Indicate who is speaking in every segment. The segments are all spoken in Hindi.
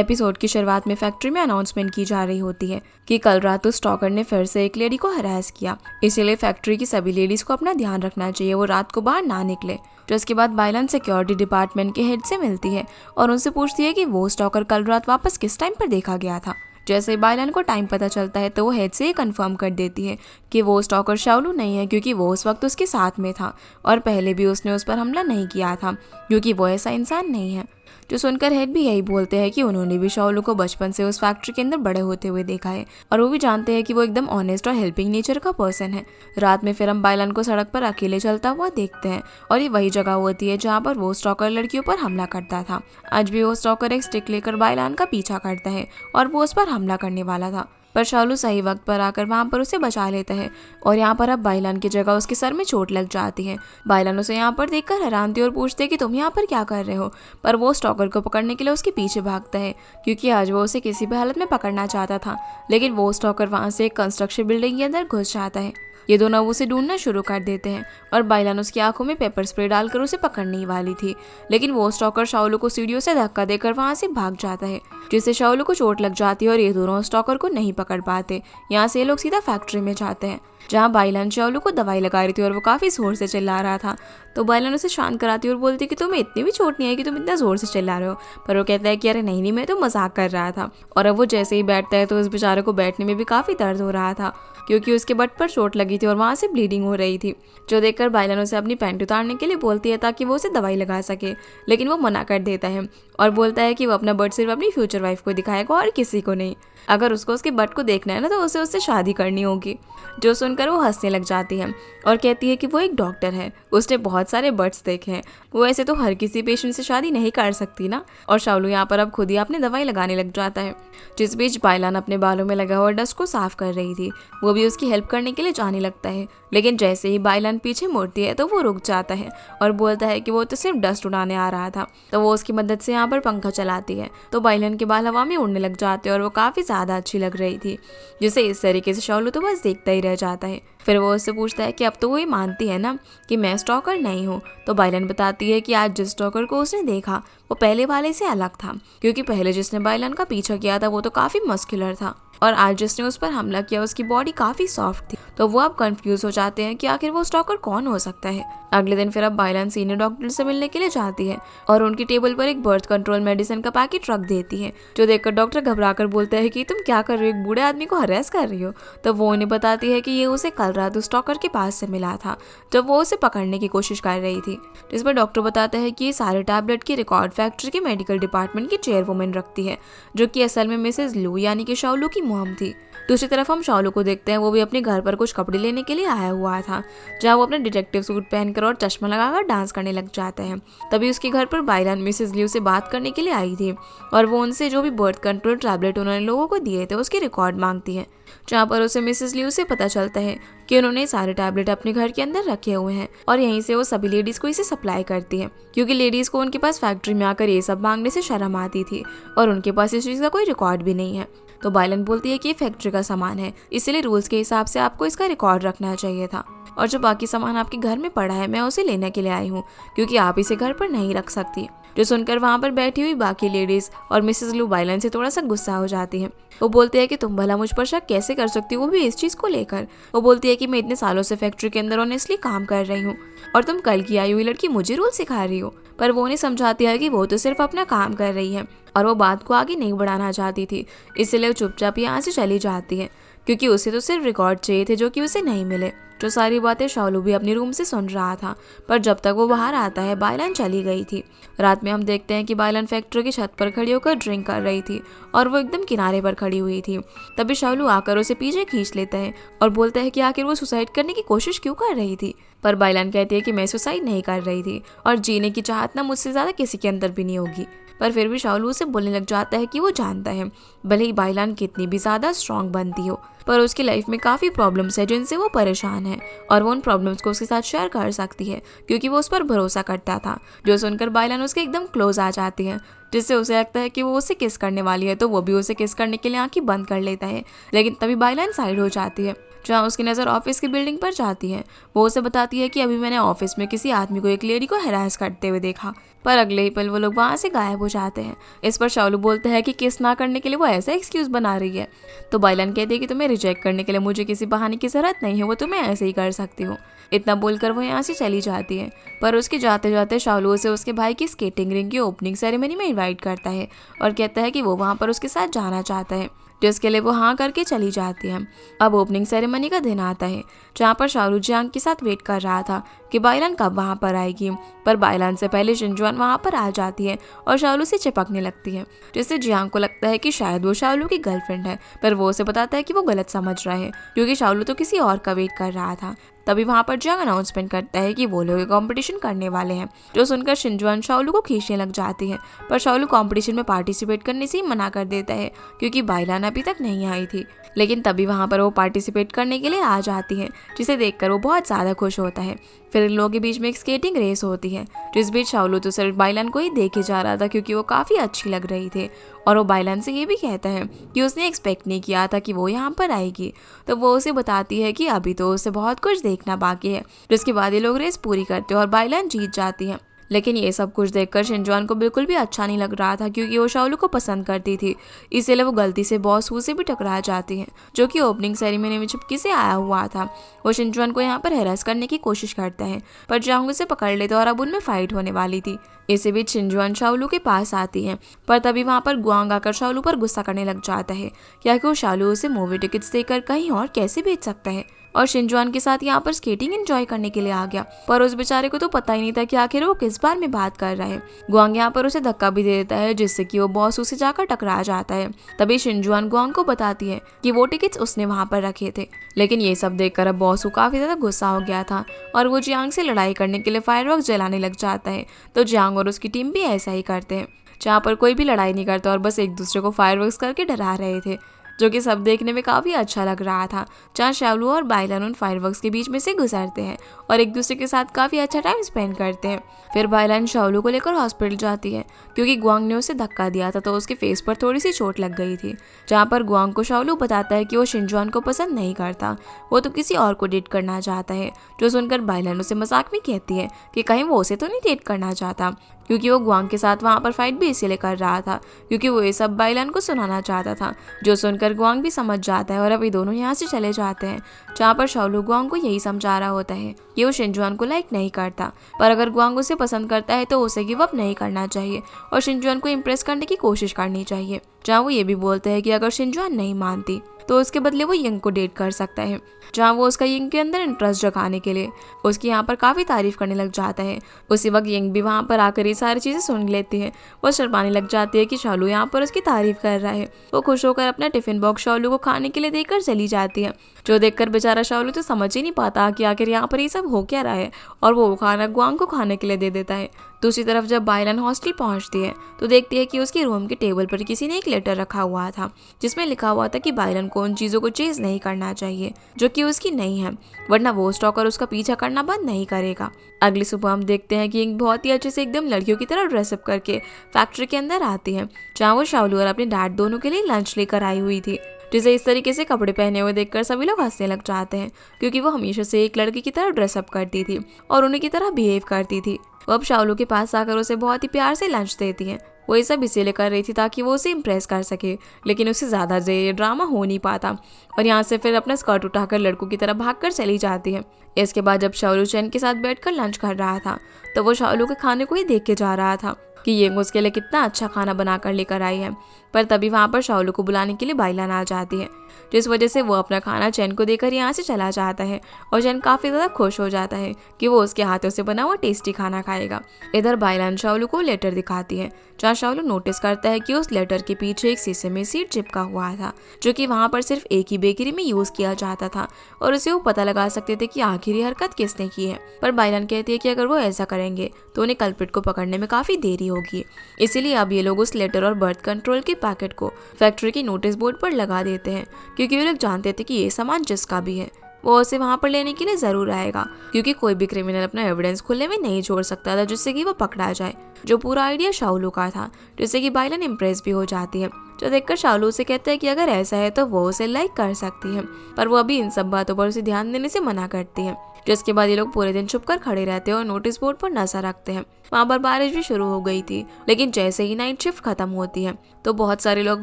Speaker 1: एपिसोड की शुरुआत में फैक्ट्री में अनाउंसमेंट की जा रही होती है कि कल रात उस स्टॉकर ने फिर से एक लेडी को हरास किया, इसीलिए फैक्ट्री की सभी लेडीज को अपना ध्यान रखना चाहिए, वो रात को बाहर ना निकले। तो इसके बाद बायलन सिक्योरिटी डिपार्टमेंट के हेड से मिलती है और उनसे पूछती है कि वो स्टॉकर कल रात वापस किस टाइम पर देखा गया था। जैसे ही बायलन को टाइम पता चलता है तो वो हेड से ये कंफर्म कर देती है कि वो स्टॉकर शाओलू नहीं है, क्योंकि वो उस वक्त उसके साथ में था और पहले भी उसने उस पर हमला नहीं किया था, क्योंकि वो ऐसा इंसान नहीं है। जो सुनकर हेड भी यही बोलते हैं कि उन्होंने भी शाओलू को बचपन से उस फैक्ट्री के अंदर बड़े होते हुए देखा है और वो भी जानते हैं कि वो एकदम ऑनेस्ट और हेल्पिंग नेचर का पर्सन है। रात में फिर हम बायलन को सड़क पर अकेले चलता हुआ देखते हैं और ये वही जगह होती है जहाँ पर वो स्टॉकर लड़कियों पर हमला करता था। आज भी वो स्टॉकर एक स्टिक लेकर बायलन का पीछा करता है और वो उस पर हमला करने वाला था, पर शाओलू सही वक्त पर आकर वहां पर उसे बचा लेता है और यहाँ पर अब बायलन की जगह उसके सर में चोट लग जाती है। बायलन उसे यहाँ पर देखकर हैरान थी और पूछते कि तुम यहाँ पर क्या कर रहे हो, पर वो स्टॉकर को पकड़ने के लिए उसके पीछे भागता है, क्योंकि आज वो उसे किसी भी हालत में पकड़ना चाहता था। लेकिन वो स्टॉकर वहाँ से एक कंस्ट्रक्शन बिल्डिंग के अंदर घुस जाता है। ये दोनों उसे ढूंढना शुरू कर देते हैं और बायलन उसकी आंखों में पेपर स्प्रे डालकर उसे पकड़ने ही वाली थी, लेकिन वो स्टॉकर शाओलू को सीढ़ियों से धक्का देकर वहां से भाग जाता है, जिससे शाओलू को चोट लग जाती है और ये दोनों स्टॉकर को नहीं पकड़ पाते। यहाँ से ये लोग सीधा फैक्ट्री में जाते हैं जहाँ बायलन शाओलू को दवाई लगा रही थी और वो काफी जोर से चिल्ला रहा था। तो बायलन उसे शांत कराती और बोलती कि तुम्हें इतनी भी चोट नहीं है कि तुम इतना जोर से चिल्ला रहे हो, पर वो कहता है कि अरे नहीं मैं तो मजाक कर रहा था। और अब वो जैसे ही बैठता है तो उस बेचारे को बैठने में भी काफी दर्द हो रहा था, क्योंकि उसके बट पर चोट लगी थी और वहां से ब्लीडिंग हो रही थी, जो देखकर बायलन उसे अपनी पैंट उतारने के लिए बोलती है ताकि वो उसे दवाई लगा सके, लेकिन वो मना कर देता है और बोलता है कि वो अपना बट सिर्फ अपनी फ्यूचर वाइफ को दिखाएगा और किसी को नहीं। अगर उसको उसके बट को देखना है ना तो उसे उससे शादी करनी होगी। जो सुनकर वो हंसने लग जाती है और कहती है कि वो एक डॉक्टर है, उसने बहुत सारे बट्स देखे हैं, वो ऐसे तो हर किसी पेशेंट से शादी नहीं कर सकती ना। और शाओलू यहाँ पर अब खुद ही अपने दवाई लगाने लग जाता है। जिस बीच बायलन अपने बालों में लगा हुआ डस्ट को साफ कर रही थी, वो भी उसकी हेल्प करने के लिए जाने लगता है, लेकिन जैसे ही बायलन पीछे मुड़ती है तो वो रुक जाता है और बोलता है कि वो तो सिर्फ डस्ट उड़ाने आ रहा था। तो वो उसकी मदद से यहाँ पर पंखा चलाती है तो बायलन के बाल हवा में उड़ने लग जाते हैं और वो काफी ज्यादा अच्छी लग रही थी, जिसे इस तरीके से शाओलू तो बस देखता ही रह जाता है। फिर वो उससे पूछता है कि अब तो वो ये मानती है ना कि मैं स्टॉकर नहीं हूँ। तो बायलन बताती है कि आज जिस स्टॉकर को उसने देखा वो पहले वाले से अलग था, क्योंकि पहले जिसने बायलन का पीछा किया था वो तो काफी मस्कुलर था और आज जिसने उस पर हमला किया उसकी बॉडी काफी सॉफ्ट थी। तो वो अब कंफ्यूज हो जाते हैं कि आखिर वो स्टॉकर कौन हो सकता है। अगले दिन फिर अब बायलन सीनियर डॉक्टर से मिलने के लिए जाती है और उनकी टेबल पर एक बर्थ कंट्रोल मेडिसिन का पैकेट रख देती है, जो देखकर डॉक्टर घबराकर बोलता है कि तुम क्या कर रही हो, एक बूढ़े आदमी को हरेस कर रही हो। तो वो उन्हें बताती है कि ये उसे कल रात उस स्टॉकर के पास से मिला था जब वो उसे पकड़ने की कोशिश कर रही थी। जिस पर डॉक्टर बताता है कि ये सारे टैबलेट की रिकॉर्ड फैक्ट्री के मेडिकल डिपार्टमेंट की चेयरवुमन रखती है, जो कि असल में मिसेज लू यानी कि शाओलू की मॉम थी। दूसरी तरफ हम शाओलू को देखते हैं, वो भी अपने घर पर कुछ कपड़े लेने के लिए आया हुआ था, जहाँ वो अपने डिटेक्टिव सूट पहनकर और चश्मा लगाकर डांस करने लग जाता है। तभी उसके घर पर बायलन मिसेज लियू से बात करने के लिए आई थी और वो उनसे जो भी बर्थ कंट्रोल टैबलेट उन्होंने लोगों को दिए थे उसकी रिकॉर्ड मांगती है, जहाँ पर उसे मिसेज लियू से पता चलता है कि उन्होंने सारे टैबलेट अपने घर के अंदर रखे हुए हैं और यहीं से वो सभी लेडीज को इसे सप्लाई करती है, क्योंकि लेडीज को उनके पास फैक्ट्री में आकर ये सब मांगने से शर्म आती थी और उनके पास इस चीज का कोई रिकॉर्ड भी नहीं है। तो बायलन बोलती है कि ये फैक्ट्री का सामान है, इसलिए रूल्स के हिसाब से आपको इसका रिकॉर्ड रखना चाहिए था, और जो बाकी सामान आपके घर में पड़ा है मैं उसे लेने के लिए आई हूँ, क्योंकि आप इसे घर पर नहीं रख सकती। जो सुनकर वहाँ पर बैठी हुई बाकी लेडीज और मिसेस लू बायलन से थोड़ा सा गुस्सा हो जाती है। वो बोलते हैं कि तुम भला मुझ पर शक कैसे कर सकती हो, वो भी इस चीज को लेकर। वो बोलती है कि मैं इतने सालों से फैक्ट्री के अंदर ऑनेस्टली काम कर रही हूँ और तुम कल की आई हुई लड़की मुझे रूल सिखा रही हो। पर वो उन्हें समझाती है कि वो तो सिर्फ अपना काम कर रही है और वो बात को आगे नहीं बढ़ाना चाहती थी, इसलिए वो चुपचाप यहाँ से चली जाती है, क्योंकि उसे तो सिर्फ रिकॉर्ड चाहिए थे जो कि उसे नहीं मिले। जो सारी बातें शाओलू भी अपने रूम से सुन रहा था, पर जब तक वो बाहर आता है बायलन चली गई थी। रात में हम देखते हैं कि बायलन फैक्ट्री की छत पर खड़ी होकर ड्रिंक कर रही थी और वो एकदम किनारे पर खड़ी हुई थी। तभी शाओलू आकर उसे पीछे खींच लेता है और बोलता है कि आखिर वो सुसाइड करने की कोशिश क्यों कर रही थी। पर बायलन कहती है कि मैं सुसाइड नहीं कर रही थी और जीने की चाहत ना मुझसे ज्यादा किसी के अंदर भी नहीं होगी। पर फिर भी शाओलू उसे बोलने लग जाता है कि वो जानता है, भले ही बायलन कितनी भी ज्यादा स्ट्रांग बनती हो, पर उसकी लाइफ में काफ़ी प्रॉब्लम्स है जिनसे वो परेशान है और वो उन प्रॉब्लम्स को उसके साथ शेयर कर सकती है क्योंकि वो उस पर भरोसा करता था। जो सुनकर बाइलान उसके एकदम क्लोज आ जाती है, जिससे उसे लगता है कि वो उसे किस करने वाली है, तो वो भी उसे किस करने के लिए आंखें बंद कर लेता है। लेकिन तभी बाइलान साइड हो जाती है। जहाँ उसकी नज़र ऑफिस की बिल्डिंग पर जाती है। वो उसे बताती है कि अभी मैंने ऑफिस में किसी आदमी को एक लेडी को हैरास करते हुए देखा, पर अगले ही पल वो लोग वहाँ से गायब हो जाते हैं। इस पर शाओलू बोलता है कि किस ना करने के लिए वो ऐसा एक्सक्यूज बना रही है। तो बाइलान कहती है कि तुम्हें रिजेक्ट करने के लिए मुझे किसी बहाने की जरूरत नहीं है, वो तुम्हें ऐसे ही कर सकती हूँ। इतना बोलकर वो यहाँ से चली जाती है। पर उसके जाते जाते शाओलू उसे उसके भाई की स्केटिंग रिंग की ओपनिंग सेरेमनी में इनवाइट करता है और कहता है कि वो वहाँ पर उसके साथ जाना चाहता है, जिसके लिए वो हाँ करके चली जाती है। अब ओपनिंग सेरेमनी का दिन आता है, जहाँ पर शाओलू जियांग के साथ वेट कर रहा था कि बाइलान कब वहाँ पर आएगी। पर बाइलान से पहले शिनजुआन वहाँ पर आ जाती है और शाओलू से चिपकने लगती है, जिससे जियांग को लगता है कि शायद वो शाओलू की गर्लफ्रेंड है। पर वो उसे बताता है कि वो गलत समझ रहा है क्योंकि शाओलू तो किसी और का वेट कर रहा था। तभी वहाँ पर जियांग अनाउंसमेंट करता है कि वो लोग कंपटीशन करने वाले हैं, जो सुनकर शिनजुआन शाओलू को खींचने लग जाती है। पर शाओलू कंपटीशन में पार्टिसिपेट करने से ही मना कर देता है क्योंकि बाइलान अभी तक नहीं आई थी। लेकिन तभी वहाँ पर वो पार्टिसिपेट करने के लिए आ जाती है, जिसे देखकर वो बहुत ज़्यादा खुश होता है। फिर इन लोगों के बीच में एक स्केटिंग रेस होती है, जिस बीच शाओलू तो सिर्फ बाइलान को ही देखे जा रहा था क्योंकि वो काफ़ी अच्छी लग रही थी। और वो बाइलान से ये भी कहता है कि उसने एक्सपेक्ट नहीं किया था कि वो यहाँ पर आएगी। तो वो उसे बताती है कि अभी तो उसे बहुत कुछ देखना बाकी है, जिसके बाद ये लोग रेस पूरी करते हैं और बाइलान जीत जाती है। लेकिन ये सब कुछ देखकर शिनजुआन को बिल्कुल भी अच्छा नहीं लग रहा था क्योंकि वो शाओलू को पसंद करती थी। इसीलिए वो गलती से बॉस हू से भी टकरा जाती है, जो कि ओपनिंग सेरेमनी में चुपके से आया हुआ था। वो शिनजुआन को यहाँ पर हैरेस करने की कोशिश करता है, पर जियांग उसे पकड़ लेते और अब उनमें फाइट होने वाली थी। इसी बीच शिनजुआन शाओलू के पास आती है, पर तभी वहाँ पर गुआंग आकर शाओलू पर गुस्सा करने लग जाता है क्योंकि वो शाओलू उसे मूवी टिकट्स देकर कहीं और कैसे भेज सकता है और शिनजुआन के साथ यहाँ पर स्केटिंग एंजॉय करने के लिए आ गया। पर उस बेचारे को तो पता ही नहीं था कि आखिर वो किस बारे में बात कर रहा है। गुआंग यहाँ पर उसे धक्का भी दे देता है, जिससे कि वो बॉस उसे जाकर टकरा जाता है। तभी शिनजुआन गुआंग को बताती है कि वो टिकट्स उसने वहाँ पर रखे थे। लेकिन ये सब देखकर अब बॉस काफी ज्यादा गुस्सा हो गया था और वो जियांग से लड़ाई करने के लिए फायरवर्क्स जलाने लग जाता है। तो जियांग और उसकी टीम भी ऐसा ही करते हैं, जहाँ पर कोई भी लड़ाई नहीं करता और बस एक दूसरे को फायरवर्क्स करके डरा रहे थे, जो कि सब देखने में काफ़ी अच्छा लग रहा था। जहाँ शाओलू और बाइलान उन फायरवर्क्स के बीच में से गुजरते हैं और एक दूसरे के साथ काफ़ी अच्छा टाइम स्पेंड करते हैं। फिर बाइलान शाओलू को लेकर हॉस्पिटल जाती है क्योंकि गुआंग ने उसे धक्का दिया था, तो उसके फेस पर थोड़ी सी चोट लग गई थी। जहाँ पर गुआंग को शाओलू बताता है कि वो शिनजुआन को पसंद नहीं करता, वो तो किसी और को डेट करना चाहता है। जो सुनकर बाइलान उसे मजाक में कहती है कि कहीं वो उसे तो नहीं डेट करना चाहता, क्योंकि वो गुआंग के साथ वहाँ पर फाइट भी इसीलिए कर रहा था क्योंकि वो ये सब बाइलान को सुनाना चाहता था। जो सुनकर गुआंग भी समझ जाता है और अभी दोनों यहाँ से चले जाते हैं। जहाँ पर शाओलू गुआंग को यही समझा रहा होता है कि वो शिनजुआन को लाइक नहीं करता, पर अगर गुआंग उसे पसंद करता है तो उसे गिव अप नहीं करना चाहिए और शिनजुआन को इम्प्रेस करने की कोशिश करनी चाहिए। जहाँ वो ये भी बोलते हैं कि अगर शिनजुआन नहीं मानती तो उसके बदले वो यंग को डेट कर सकता है। जहाँ वो उसका यंग के अंदर इंटरेस्ट जगाने के लिए उसकी यहाँ पर काफ़ी तारीफ करने लग जाता है। उसी वक्त यंग भी वहाँ पर आकर ये सारी चीज़ें सुन लेती है। वो शर्माने लग जाती है कि शाओलू यहाँ पर उसकी तारीफ कर रहा है। वो खुश होकर अपना टिफिन बॉक्स शाओलू को खाने के लिए देकर चली जाती है, जो देखकर बेचारा शाओलू तो समझ ही नहीं पाता कि आखिर यहाँ पर ये सब हो क्या रहा है, और वो खाना गुआंग को खाने के लिए दे देता है। दूसरी तरफ जब बाइलान हॉस्टल पहुंचती है तो देखती है कि उसके रूम के टेबल पर किसी ने एक लेटर रखा हुआ था, जिसमें लिखा हुआ था कि बाइलान को उन चीज़ों को चेज नहीं करना चाहिए जो कि उसकी नहीं है, वरना वो स्टॉकर उसका पीछा करना बंद नहीं करेगा। अगली सुबह हम देखते हैं कि बहुत ही अच्छे से एकदम लड़कियों की तरह ड्रेसअप करके फैक्ट्री के अंदर आती है, जहाँ वो शाओलू और अपने डैड दोनों के लिए लंच लेकर आई हुई थी। जिसे इस तरीके से कपड़े पहने हुए देखकर सभी लोग हंसने लग जाते हैं क्योंकि वो हमेशा से एक लड़की की तरह ड्रेसअप करती थी और उन्हीं की तरह बिहेव करती थी। वो अब शाओलू के पास आकर उसे बहुत ही प्यार से लंच देती है। वो ये सब इसीलिए कर रही थी ताकि वो उसे इम्प्रेस कर सके, लेकिन उससे ज़्यादा देर ड्रामा हो नहीं पाता और यहाँ से फिर अपना स्कर्ट उठाकर लड़कों की तरह भागकर चली जाती है। इसके बाद जब शाओलू चैन के साथ बैठकर लंच कर रहा था तो वो शाओलू के खाने को ही देख के जा रहा था कि ये उसके लिए कितना अच्छा खाना बनाकर लेकर आई है। पर तभी वहाँ पर शाओलू को बुलाने के लिए बाइलान आ जाती है, जिस वजह से वो अपना खाना चैन को देकर यहाँ से चला जाता है और चैन काफ़ी ज़्यादा खुश हो जाता है कि वो उसके हाथों से बना हुआ टेस्टी खाना खाएगा। इधर बाइलान शाओलू को लेटर दिखाती है, जहाँ शाओलू नोटिस करता है कि उस लेटर के पीछे एक शीशे में सीट चिपका हुआ था, जो कि वहाँ पर सिर्फ एक ही बेकरी में यूज़ किया जाता था और उसे वो पता लगा सकते थे कि आखिर ये हरकत किसने की है। पर बाइलान कहती है कि अगर वो ऐसा करेंगे तो उन्हें कल्प्रिट को पकड़ने में काफ़ी देरी होगी, इसीलिए अब ये लोग उस लेटर और बर्थ कंट्रोल के पैकेट को फैक्ट्री की नोटिस बोर्ड पर लगा देते हैं, क्योंकि वे लोग जानते थे कि ये सामान जिसका भी है वो उसे वहाँ पर लेने के लिए जरूर आएगा, क्योंकि कोई भी क्रिमिनल अपना एविडेंस खुले में नहीं छोड़ सकता था जिससे कि वो पकड़ा जाए। जो पूरा आइडिया शाओलू का था, जिससे कि बाइलन इम्प्रेस भी हो जाती है, जो देखकर शाओलू उसे कहता है कि अगर ऐसा है तो वो उसे लाइक कर सकती है, पर वो अभी इन सब बातों पर उसे ध्यान देने से मना करती है। जिसके बाद ये लोग पूरे दिन छुपकर खड़े रहते हैं और नोटिस बोर्ड पर नजर रखते हैं। वहाँ पर बारिश भी शुरू हो गई थी, लेकिन जैसे ही नाइट शिफ्ट खत्म होती है तो बहुत सारे लोग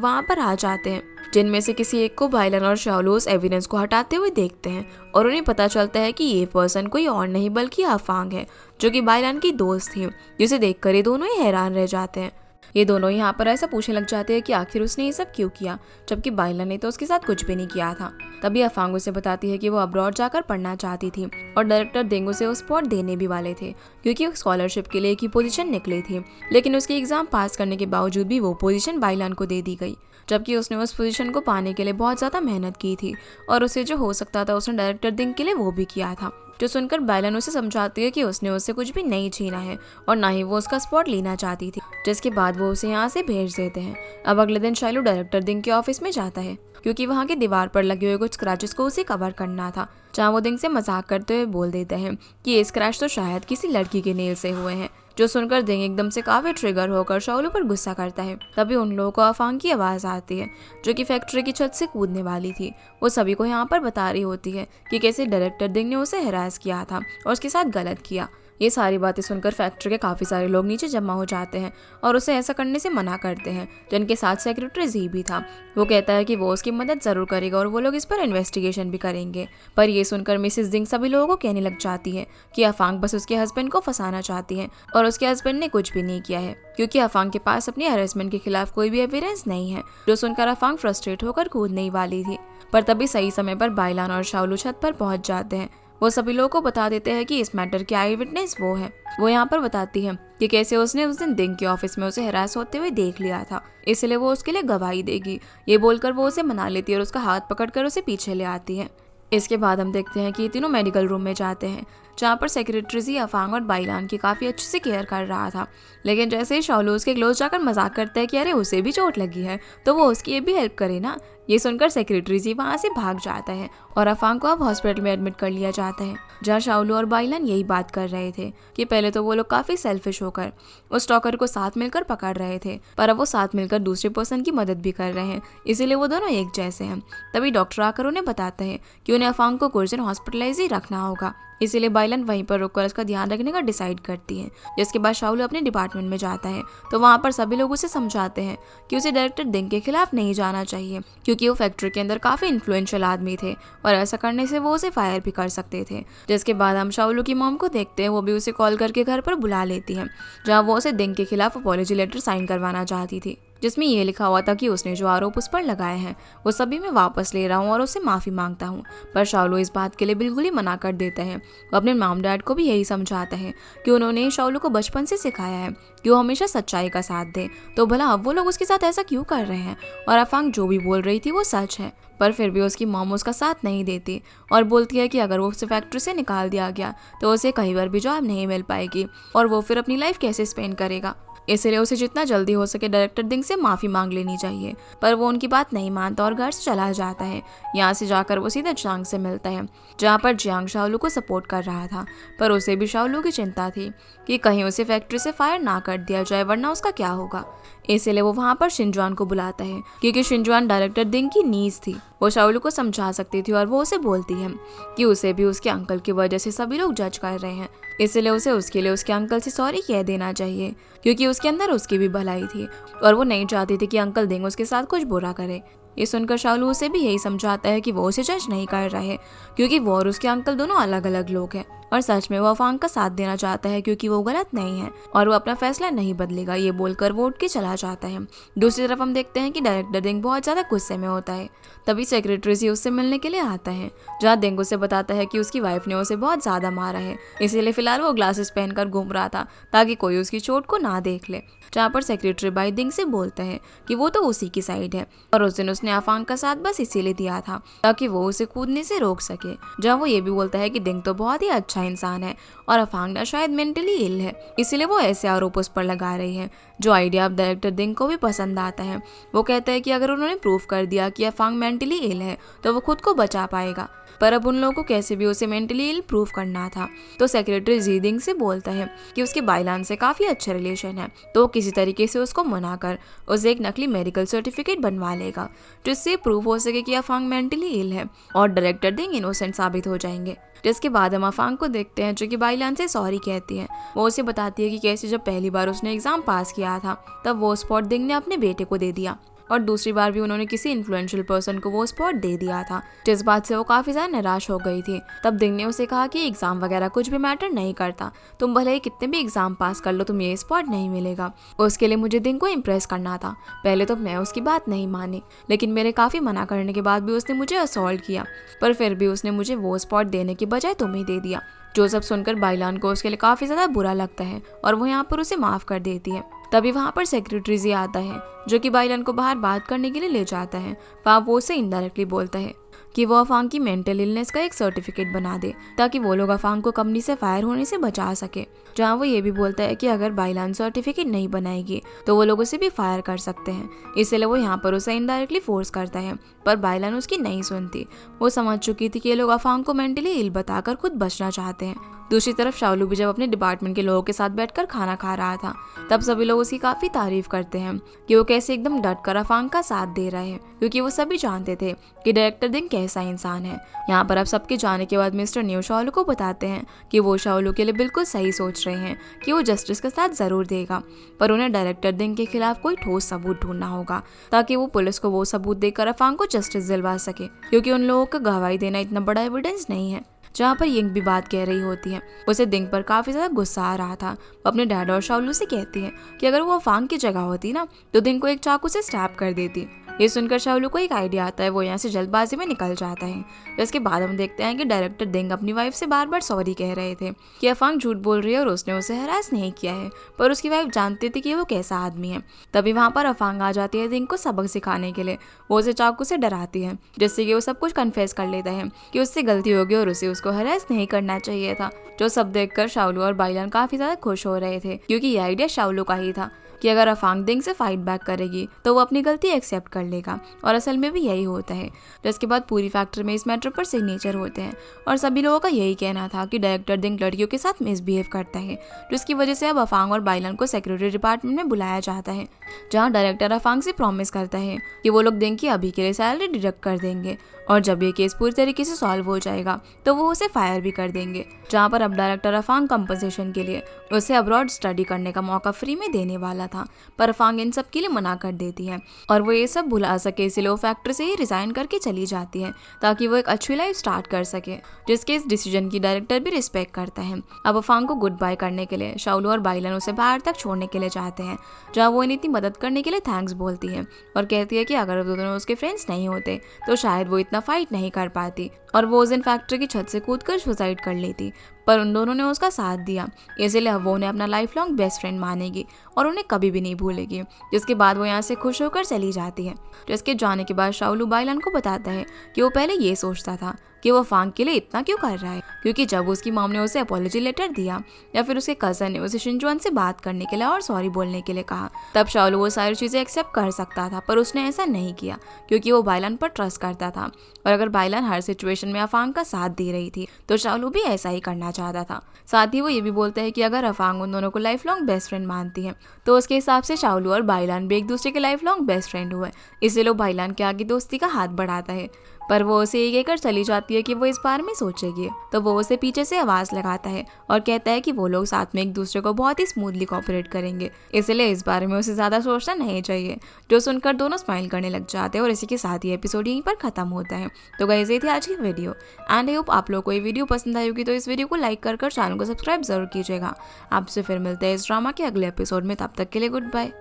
Speaker 1: वहाँ पर आ जाते हैं, जिनमें से किसी एक को बाइलन और शाओलू उस एविडेंस को हटाते हुए देखते हैं और उन्हें पता चलता है कि ये पर्सन कोई और नहीं बल्कि अफांग है, जो कि बाइलन की दोस्त थी, जिसे देखकर ये दोनों ही हैरान रह जाते हैं। ये दोनों यहाँ पर ऐसा पूछने लग जाते हैं कि आखिर उसने ये सब क्यों किया, जबकि बाइलन ने तो उसके साथ कुछ भी नहीं किया था। तभी अफांग उसे बताती है कि वो अब्रॉड जाकर पढ़ना चाहती थी और डायरेक्टर देंग उसे वो स्पॉट देने भी वाले थे, क्योंकि वो स्कॉलरशिप के लिए एक ही पोजीशन निकली थी। लेकिन उसके एग्जाम पास करने के बावजूद भी वो पोजीशन बाइलन को दे दी गई, जबकि उसने उस पोजीशन को पाने के लिए बहुत ज़्यादा मेहनत की थी और उसे जो हो सकता था उसने डायरेक्टर देंग के लिए वो भी किया था। जो सुनकर बाइलन उसे समझाती है कि उसने उससे कुछ भी नहीं छीना है और ना ही वो उसका स्पॉट लेना चाहती थी, जिसके बाद वो उसे यहाँ से भेज देते हैं। अब अगले दिन शाइलू डायरेक्टर दिंग के ऑफिस में जाता है, क्योंकि वहाँ की दीवार पर लगे हुए कुछ स्क्रैचेस को उसे कवर करना था, जहाँ वो दिंग से मजाक करते हुए बोल देते हैं कि ये स्क्रैच तो शायद किसी लड़की के नेल से हुए हैं। जो सुनकर दिंग एकदम से काफी ट्रिगर होकर शाओलू पर गुस्सा करता है। तभी उन लोगों को अफांग की आवाज आती है, जो कि फैक्ट्री की छत से कूदने वाली थी। वो सभी को यहाँ पर बता रही होती है कि कैसे डायरेक्टर दिंग ने उसे हैरास किया था और उसके साथ गलत किया। ये सारी बातें सुनकर फैक्ट्री के काफी सारे लोग नीचे जमा हो जाते हैं और उसे ऐसा करने से मना करते हैं, जिनके साथ सेक्रेटरी जी भी था। वो कहता है कि वो उसकी मदद जरूर करेगा और वो लोग इस पर इन्वेस्टिगेशन भी करेंगे। पर ये सुनकर मिसेस दिंग सभी लोगों को कहने लग जाती है कि अफांग बस उसके हस्बैंड को फंसाना चाहती है और उसके हस्बैंड ने कुछ भी नहीं किया है, क्योंकि अफांग के पास अपने हरेसमेंट के खिलाफ कोई भी एविडेंस नहीं है। जो सुनकर अफांग फ्रस्ट्रेट होकर कूदने ही वाली थी, पर तभी सही समय पर बाइलान और शाओलू छत पर पहुंच जाते हैं। वो सभी लोगों को बता देते हैं कि इस मैटर के आई विटनेस वो है। वो यहाँ पर बताती है कि कैसे उसने उस दिन दिंग के ऑफिस में उसे हरास होते हुए देख लिया था, इसलिए वो उसके लिए गवाही देगी। ये बोलकर वो उसे मना लेती है और उसका हाथ पकड़कर उसे पीछे ले आती है। इसके बाद हम देखते हैं कि ये तीनों मेडिकल रूम में जाते हैं, जहाँ पर सेक्रेटरी जी अफांग और बाइलान की काफ़ी अच्छे से केयर कर रहा था। लेकिन जैसे ही शाओलू उसके क्लोज जाकर मजाक करता है कि अरे उसे भी चोट लगी है तो वो उसकी ये भी हेल्प करे ना। ये सुनकर सेक्रेटरी जी वहाँ से भाग जाता है और अफांग को अब हॉस्पिटल में एडमिट कर लिया जाता है, जहाँ शाओलू और बाइलान यही बात कर रहे थे कि पहले तो वो लोग काफ़ी सेल्फिश होकर उस स्टॉकर को साथ मिलकर पकड़ रहे थे, पर अब वो साथ मिलकर दूसरे पर्सन की मदद भी कर रहे हैं, इसीलिए वो दोनों एक जैसे हैं। तभी डॉक्टर आकर उन्हें बताते हैं कि उन्हें अफांग को कुछ दिन हॉस्पिटलाइज ही रखना होगा, इसीलिए बाइलन वहीं पर रुककर उसका ध्यान रखने का डिसाइड करती है। जिसके बाद शाओलू अपने डिपार्टमेंट में जाता है तो वहाँ पर सभी लोग उसे समझाते हैं कि उसे डायरेक्टर दिंग के खिलाफ नहीं जाना चाहिए, क्योंकि वो फैक्ट्री के अंदर काफ़ी इन्फ्लुएंशियल आदमी थे और ऐसा करने से वो उसे फायर भी कर सकते थे। जिसके बाद हम शाओलू की मॉम को देखते हैं, वो भी उसे कॉल करके घर पर बुला लेती है, जहाँ वो उसे दिंग के खिलाफ अपॉलॉजी लेटर साइन करवाना चाहती थी, जिसमें ये लिखा हुआ था कि उसने जो आरोप उस पर लगाए हैं वो सभी मैं वापस ले रहा हूँ और उससे माफ़ी मांगता हूँ। पर शाओलू इस बात के लिए बिल्कुल ही मना कर देता है। वो अपने मॉम डैड को भी यही समझाता है कि उन्होंने शाओलू को बचपन से सिखाया है कि वो हमेशा सच्चाई का साथ दे, तो भला अब वो लोग उसके साथ ऐसा क्यों कर रहे हैं। और अफांग जो भी बोल रही थी वो सच है, पर फिर भी उसकी मॉम उसका साथ नहीं देती और बोलती है कि अगर वो उसे फैक्ट्री से निकाल दिया गया तो उसे कहीं पर भी जॉब नहीं मिल पाएगी और वो फिर अपनी लाइफ कैसे स्पेंड करेगा। इसलिए उसे जितना जल्दी हो सके डायरेक्टर दिंग से माफ़ी मांग लेनी चाहिए। पर वो उनकी बात नहीं मानता और घर से चला जाता है। यहाँ से जाकर वो सीधा जियांग से मिलता है, जहाँ पर जियांग शाओलू को सपोर्ट कर रहा था, पर उसे भी शाओलू की चिंता थी कि कहीं उसे फैक्ट्री से फायर ना कर दिया जाए, वरना उसका क्या होगा। इसलिए वो वहाँ पर शिनजुआन को बुलाता है, क्योंकि शिनजुआन डायरेक्टर दिंग की नीज थी। वो शाओलू को समझा सकती थी और वो उसे बोलती है कि उसे भी उसके अंकल की वजह से सभी लोग जज कर रहे हैं, इसलिए उसे उसके लिए उसके अंकल से सॉरी कह देना चाहिए, क्योंकि उसके अंदर उसकी भी भलाई थी और वो नहीं चाहती थी कि अंकल दिंग उसके साथ कुछ बुरा करे। ये सुनकर शाओलू उसे भी यही समझाता है कि वो उसे जज नहीं कर रहे, क्योंकि वो और उसके अंकल दोनों अलग अलग लोग हैं और सच में वो अफांग का साथ देना चाहता है, क्योंकि वो गलत नहीं है और वो अपना फैसला नहीं बदलेगा। ये बोलकर वो उठ के चला जाता है। दूसरी तरफ हम देखते हैं कि डायरेक्टर दिंग बहुत ज़्यादा गुस्से में होता है। तभी सेक्रेटरी जी उससे मिलने के लिए आता है, जहाँ दिंग उसे बताता है कि उसकी वाइफ ने उसे बहुत ज़्यादा मारा है, इसीलिए फिलहाल वो ग्लासेस पहनकर घूम रहा था ताकि कोई उसकी चोट को ना देख ले। जहाँ पर सेक्रेटरी बाई दिंग से बोलते हैं कि वो तो उसी की साइड है और उस दिन उसने उसने अफांग का साथ बस इसीलिए दिया था ताकि वो उसे कूदने से रोक सके। जहाँ वो ये भी बोलता है कि दिंग तो बहुत ही अच्छा इंसान है और अफांग ना शायद मेंटली इल है, इसीलिए वो ऐसे आरोप उस पर लगा रही है, जो आइडिया अब डायरेक्टर दिंग को भी पसंद आता है। वो कहता है कि अगर उन्होंने प्रूफ कर दिया कि अफांग मेंटली इल है तो वो खुद को बचा पाएगा, पर अब उन लोगों को कैसे भी उसे मेंटली इल प्रूफ करना था। तो सेक्रेटरी जीदिंग से बोलता है कि उसके बाइलान से काफी अच्छा रिलेशन है, तो वो किसी तरीके से उसको मनाकर उसे एक नकली मेडिकल सर्टिफिकेट बनवा लेगा जिससे प्रूफ हो सके कि अफांग मेंटली इल है और डायरेक्टर दिंग इनोसेंट साबित हो जाएंगे। जिसके बाद हम अफांग को देखते हैं जो कि बाइलान से सॉरी कहती है। वो उसे बताती है कि कैसे जब पहली बार उसने एग्जाम पास किया था तब वो स्पॉट दिंग ने अपने बेटे को दे दिया और दूसरी बार भी उन्होंने किसी इन्फ्लुएंशियल पर्सन को वो स्पॉट दे दिया था, जिस बात से वो काफी ज्यादा निराश हो गई थी। तब दिंग ने उसे कहा कि एग्जाम वगैरह कुछ भी मैटर नहीं करता, तुम भले ही कितने भी एग्जाम पास कर लो तुम ये स्पॉट नहीं मिलेगा। उसके लिए मुझे दिंग को इम्प्रेस करना था। पहले तो मैं उसकी बात नहीं मानी, लेकिन मेरे काफी मना करने के बाद भी उसने मुझे असॉल्ट किया, पर फिर भी उसने मुझे वो स्पॉट देने की बजाय तुम्हें दे दिया। जो सब सुनकर बाइलान को उसके लिए काफी ज्यादा बुरा लगता है और वो यहाँ पर उसे माफ कर देती है। तभी वहाँ पर सेक्रेटरी जी आता है जो कि बाइलान को बाहर बात करने के लिए ले जाता है। वहाँ वो उसे इनडायरेक्टली बोलता है कि वो अफांग की मेंटल इलनेस का एक सर्टिफिकेट बना दे ताकि वो लोग अफांग को कंपनी से फायर होने से बचा सके। जहाँ वो ये भी बोलता है कि अगर बाइलान सर्टिफिकेट नहीं बनाएगी तो वो लोग उसे भी फायर कर सकते हैं, इसलिए वो यहाँ पर उसे इनडायरेक्टली फोर्स करता है, पर बाइलान उसकी नहीं सुनती। वो समझ चुकी थी कि ये लोग अफांग को मेंटली इल बताकर खुद बचना चाहते हैं। दूसरी तरफ शाओलू भी जब अपने डिपार्टमेंट के लोगों के साथ बैठकर खाना खा रहा था तब सभी लोग उसकी काफी तारीफ करते हैं कि वो कैसे एकदम डट कर अफांग का साथ दे रहे हैं, क्योंकि वो सभी जानते थे कि डायरेक्टर दिंग कैसा इंसान है। यहाँ पर अब सबके जाने के बाद मिस्टर न्यू शाओलू को बताते हैं कि वो शाओलू के लिए बिल्कुल सही सोच रहे हैं कि वो जस्टिस का साथ जरूर देगा, पर उन्हें डायरेक्टर दिंग के खिलाफ कोई ठोस सबूत ढूंढना होगा ताकि वो पुलिस को वो सबूत देकर अफांग को जस्टिस दिलवा सके, क्योंकि उन लोगों को गवाही देना इतना बड़ा एविडेंस नहीं है। जहाँ पर यिंग भी बात कह रही होती है, उसे दिंग पर काफी ज्यादा गुस्सा आ रहा था। वो अपने डैड और शाओलू से कहती है कि अगर वो अफांग की जगह होती ना तो दिंग को एक चाकू से स्टैब कर देती। ये सुनकर शाओलू को एक आइडिया आता है, वो यहाँ से जल्दबाजी में निकल जाता है। इसके बाद हम देखते हैं कि डायरेक्टर दिंग अपनी वाइफ से बार बार सॉरी कह रहे थे कि अफांग झूठ बोल रही है और उसने उसे हरास नहीं किया है, पर उसकी वाइफ जानती थी कि वो कैसा आदमी है। तभी वहाँ पर अफांग आ जाती है दिंग को सबक सिखाने के लिए। वो उसे चाकू से डराती है जिससे कि वो सब कुछ कन्फेस कर लेता है कि उससे गलती होगी और उसे उसको हरास नहीं करना चाहिए था। जो सब देखकर शाओलू और बाइलान काफी ज्यादा खुश हो रहे थे, क्योंकि ये आइडिया शाओलू का ही था कि अगर अफांग दिंग से फाइट बैक करेगी तो वो अपनी गलती एक्सेप्ट कर लेगा, और असल में भी यही होता है। जिसके बाद पूरी फैक्ट्री में इस मैटर पर सिग्नेचर होते हैं और सभी लोगों का यही कहना था कि डायरेक्टर दिंग लड़कियों के साथ मिसबिहेव करता है, जिसकी वजह से अब अफांग और बाइलान को सेक्रेटरी डिपार्टमेंट में बुलाया जाता है, जहाँ डायरेक्टर अफांग से प्रॉमिस करता है कि वो लोग दिंग की अभी के लिए सैलरी डिडक्ट कर देंगे और जब ये केस पूरी तरीके से सॉल्व हो जाएगा तो वो उसे फायर भी कर देंगे। जहाँ पर अब डायरेक्टर अफांग कंपनसेशन के लिए उसे अब्रॉड स्टडी करने का मौका फ्री में देने वाला था, पर अफांग इन सब के लिए मना कर देती है और वो ये सब भुला सके, इसलिए वो फैक्ट्री से ही रिजाइन करके चली जाती है ताकि वो एक अच्छी लाइफ स्टार्ट कर सके, जिसके इस डिसीजन की डायरेक्टर भी रिस्पेक्ट करता है। अब अफांग को गुड बाय करने के लिए शाओलू और बाइलान उसे बाहर तक छोड़ने के लिए चाहते हैं, जहाँ वो इतनी मदद करने के लिए थैंक्स बोलती है और कहती है कि अगर वो दोनों उसके फ्रेंड्स नहीं होते तो शायद वो इतना फाइट नहीं कर पाती और वो उस दिन फैक्ट्री की छत से कूदकर सुसाइड कर लेती, पर उन दोनों ने उसका साथ दिया, इसलिए वो उन्हें अपना लाइफ लॉन्ग बेस्ट फ्रेंड मानेगी और उन्हें कभी भी नहीं भूलेगी। जिसके बाद वो यहाँ से खुश होकर चली जाती है। जिसके जाने के बाद शाओलू बाइलान को बताता है कि वो पहले ये सोचता था कि वो अफांग के लिए इतना क्यों कर रहा है, क्योंकि जब उसकी मॉम ने उसे अपॉलॉजी लेटर दिया या फिर उसके कजन ने उसे शिनजुआन से बात करने के लिए और सॉरी बोलने के लिए कहा, तब शाओलू वो सारी चीजें एक्सेप्ट कर सकता था, पर उसने ऐसा नहीं किया क्योंकि वो बाइलान पर ट्रस्ट करता था और अगर बाइलान हर सिचुएशन में अफांग का साथ दे रही थी तो शाओलू भी ऐसा ही करना चाहता था। साथ ही वो ये भी बोलता है कि अगर अफांग उन दोनों को लाइफ लॉन्ग बेस्ट फ्रेंड मानती है तो उसके हिसाब से शाओलू और बाइलान भी एक दूसरे के लाइफ लॉन्ग बेस्ट फ्रेंड हुए, इसलिए वो बाइलान के आगे दोस्ती का हाथ बढ़ाता है, पर वो उसे ये कहकर चली जाती है कि वो इस बारे में सोचेगी। तो वो उसे पीछे से आवाज लगाता है और कहता है कि वो लोग साथ में एक दूसरे को बहुत ही स्मूथली कोऑपरेट करेंगे, इसलिए इस बारे में उसे ज्यादा सोचना नहीं चाहिए। जो सुनकर दोनों स्माइल करने लग जाते हैं और इसी के साथ ही एपिसोड यहीं पर खत्म होता है। तो गाइस ये थी आज की वीडियो एंड आई होप आप लोगों को ये वीडियो पसंद आई होगी, तो इस वीडियो को लाइक कर चैनल को सब्सक्राइब जरूर कीजिएगा। आपसे फिर मिलते हैं इस ड्रामा के अगले एपिसोड में, तब तक के लिए गुड बाय।